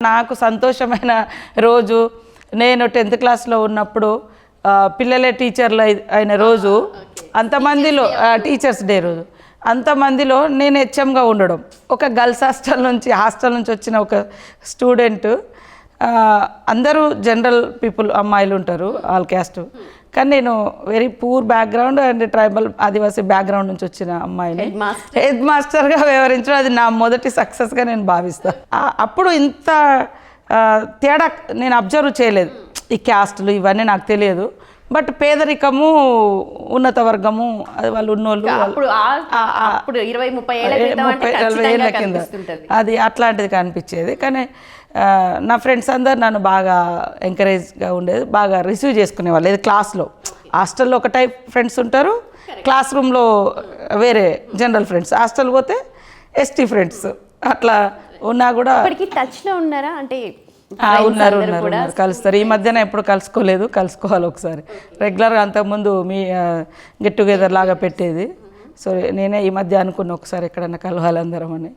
నాకు సంతోషమైన రోజు నేను 10th క్లాస్లో ఉన్నప్పుడు పిల్లలే టీచర్లు అయిన రోజు, అంతమందిలో టీచర్స్ డే రోజు అంతమందిలో నేను హెచ్ఎంగా ఉండడం. ఒక గర్ల్స్ హాస్టల్ నుంచి వచ్చిన ఒక స్టూడెంట్, అందరూ జనరల్ పీపుల్ అమ్మాయిలు ఉంటారు, ఆల్ క్యాస్ట్, కానీ నేను very poor background and tribal Adivasi background నుంచి వచ్చిన అమ్మాయిని హెడ్ మాస్టర్గా వ్యవహరించడం అది నా మొదటి సక్సెస్గా నేను భావిస్తాను. అప్పుడు ఇంత తేడా నేను అబ్జర్వ్ చేయలేదు. ఈ క్యాస్టులు ఇవన్నీ నాకు తెలియదు, బట్ పేదరికము ఉన్నత వర్గము అది వాళ్ళు ఉన్నోళ్ళు 40-50 ఏళ్ళ కింద అది అట్లాంటిది కనిపించేది. కానీ నా ఫ్రెండ్స్ అందరు నన్ను బాగా ఎంకరేజ్గా ఉండేది, బాగా రిసీవ్ చేసుకునేవాళ్ళు. ఇది క్లాస్లో, హాస్టల్లో ఒక టైప్ ఫ్రెండ్స్ ఉంటారు, క్లాస్ రూమ్లో వేరే జనరల్ ఫ్రెండ్స్, హాస్టల్ పోతే ఎస్టీ ఫ్రెండ్స్, అట్లా ఉన్నా కూడా టచ్లో ఉన్నారా? అంటే ఉన్నారు కలుస్తారు. ఈ మధ్యన ఎప్పుడు కలుసుకోవాలి ఒకసారి. రెగ్యులర్గా అంతకుముందు మీ గెట్ టుగెదర్ లాగా పెట్టేది. సో నేనే ఈ మధ్య అనుకున్న ఒకసారి ఎక్కడన్నా కలవాలి అందరం అని.